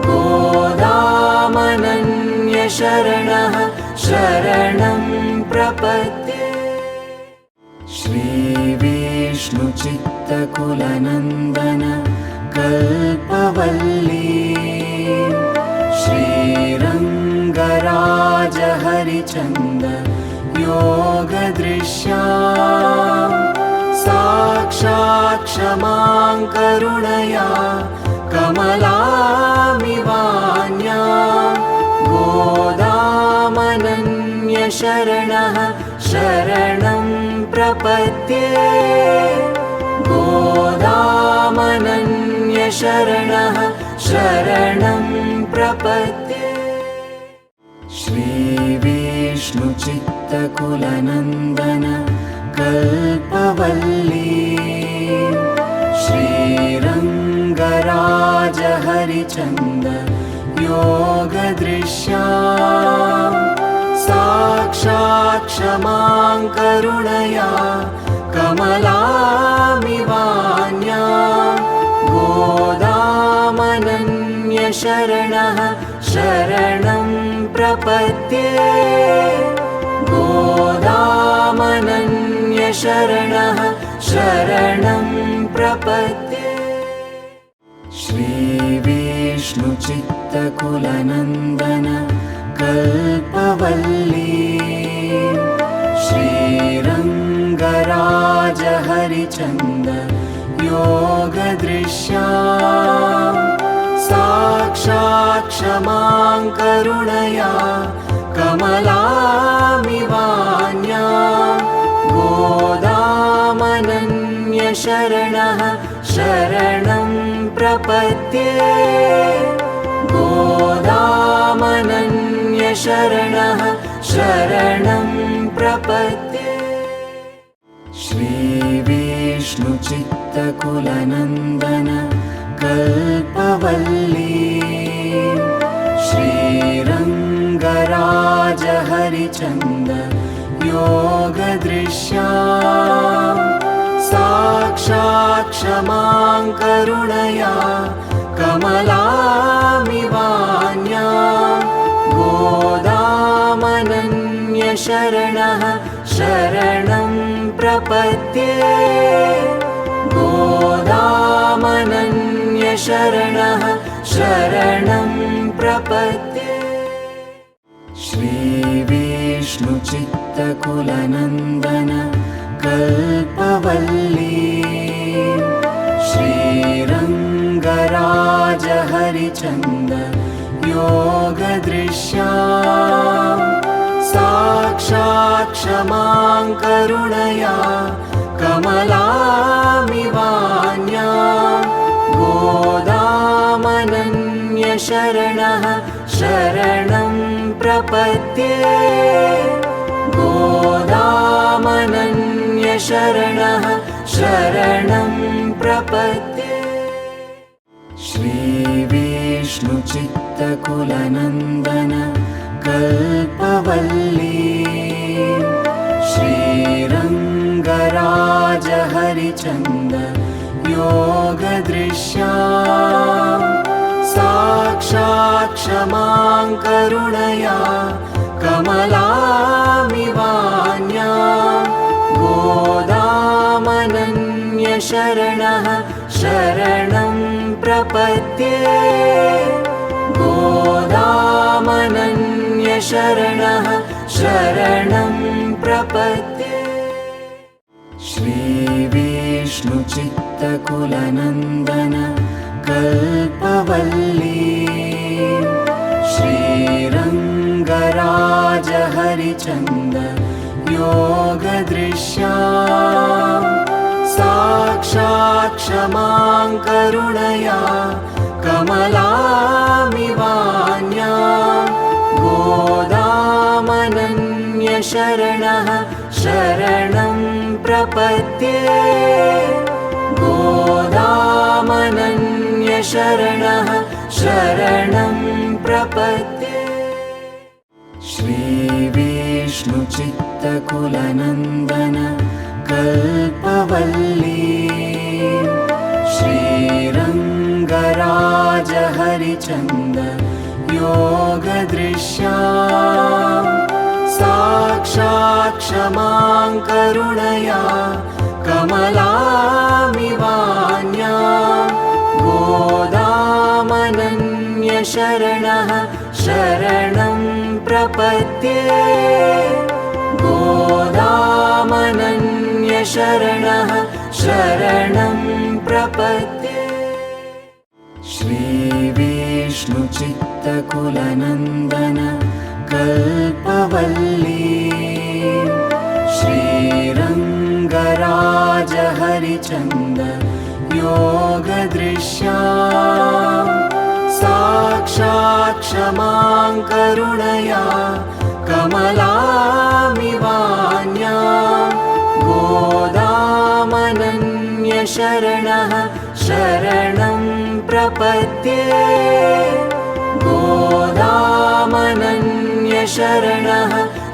गोदामनन्यशरणः शरणं प्रपद्ये। श्रीविष्णुचित्तकुलनन्दन कल्पवल्ली श्रीरङ्गराज हरिचन्द योगदृश्या साक्षात् क्षमां करुणया कमलामिवान्या गोदामनन्यशरणः शरणं प्रपद्ये गोदामनन्यशरणः शरणं प्रपद्ये श्रीविष्णुचित्तकुलनन्दन कल्पवल्ली श्रीरङ्गराज हरिचन्द योगदृश्या साक्षात् क्षमां करुणया कमलामिवान्या गोदामनन्यशरणः शरणं प्रपद्ये गोदामनन्यशरणः शरणं प्रपद्ये श्रीविष्णुचित्तकुलनन्दन कल्पवल्ली श्रीरङ्गराज हरिचन्द योगदृश्या साक्षात् क्षमां करुणया कमलामिवान्या गोदामनन्यशरणः शरणं प्रपद्ये गोदामनन्यशरणः शरणं प्रपद्ये श्रीविष्णुचित्तकुलनन्दन कल्पवल्ली श्रीरङ्गराज हरिचन्द योगदृश्या साक्षात् क्षमां करुणया कमलामिवान्या गोदामनन्यशरणः शरणं प्रपद्ये गोदामनन्यशरणः शरणं प्रपद्ये श्रीविष्णुचित्तकुलनन्दन कल्पवल्ली श्रीरङ्गराज हरिचन्द योगदृश्या साक्षात् क्षमां करुणया कमलामिवान्या गोदामनन्यशरणः शरणं प्रपद्ये गोदामनन्यशरणः शरणं प्रपद्ये श्रीविष्णुचित्तकुलनन्दन कल्पवल्ली श्रीरङ्गराज हरिचन्द योगदृश्या साक्षात् क्षमां करुणया कमलामिवान्या गोदामनन्यशरणः शरणं प्रपद्ये गोदामनन्यशरणः शरणं प्रपद्ये श्रीविष्णुचित्तकुलनन्दन कल्पवल्ली श्रीरङ्गराज हरिचन्द योगदृश्या साक्षात् क्षमां करुणया कमलामिवान्या गोदामनन्यशरणः शरणं प्रपद्ये गोदामनन्यशरणः शरणं प्रपद्ये श्रीविष्णुचित्तकुलनन्दन कल्पवल्ली श्रीरङ्गराज हरिचन्द योगदृश्या साक्षात् क्षमां करुणया कमलामिवान्या गोदामनन्यशरणः शरणं प्रपद्ये गोदामनन्यशरणः शरणं प्रपद्ये श्रीविष्णुचित्तकुलनन्दन कल्पवल्ली श्रीरङ्गराज हरिचन्द योगदृश्या साक्षात् क्षमां करुणया कमलामिवान्या गोदामनन्यशरणः शरणं प्रपद्ये गोदामनन्यशरणः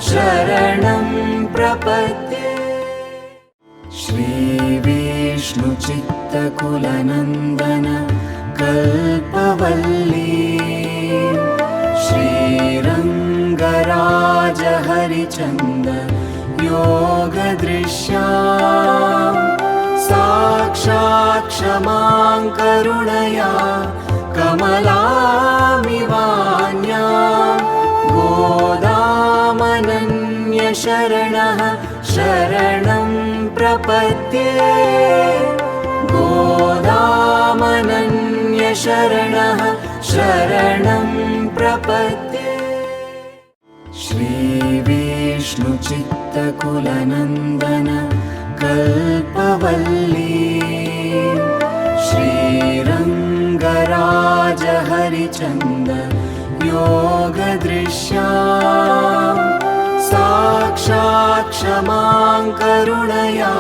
शरणं प्रपद्ये श्रीविष्णुचित्तकुलनन्दन कल्पवल्ली श्रीरङ्गराज हरिचन्द योगदृश्या साक्षात् क्षमां करुणया कमलामिवान्या गोदामनन्यशरणः शरणं प्रपद्ये गोदामनन्यशरणः शरणं प्रपद्ये श्रीविष्णुचित्तकुलनन्दन कल्पवल्ली श्रीरङ्गराज हरिचन्द योगदृश्या साक्षात् क्षमां करुणया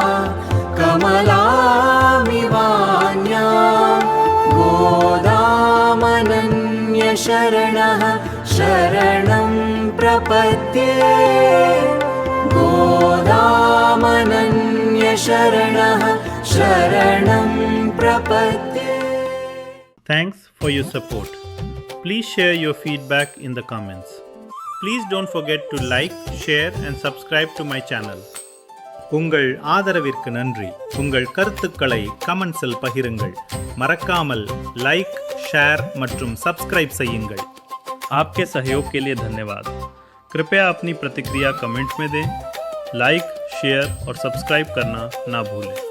कमलामिवान्या गोदामनन्यशरणः शरणं प्रपद्ये गोदामनन्यशरणः शरणं प्रपद्ये Thanks for your support. Please share your feedback in the comments. Please don't forget to like, share and subscribe to my channel. உங்கள் ஆதரவிற்கு நன்றி. உங்கள் கருத்துக்களை கமெண்ட்ஸில் பகிருங்கள். மறக்காமல் லைக், ஷேர் மற்றும் சப்ஸ்கிரைब செய்யுங்கள். आपके सहयोग के लिए धन्यवाद. कृपया अपनी प्रतिक्रिया कमेंट में दें. लाइक, शेयर और सब्सक्राइब करना ना भूलें.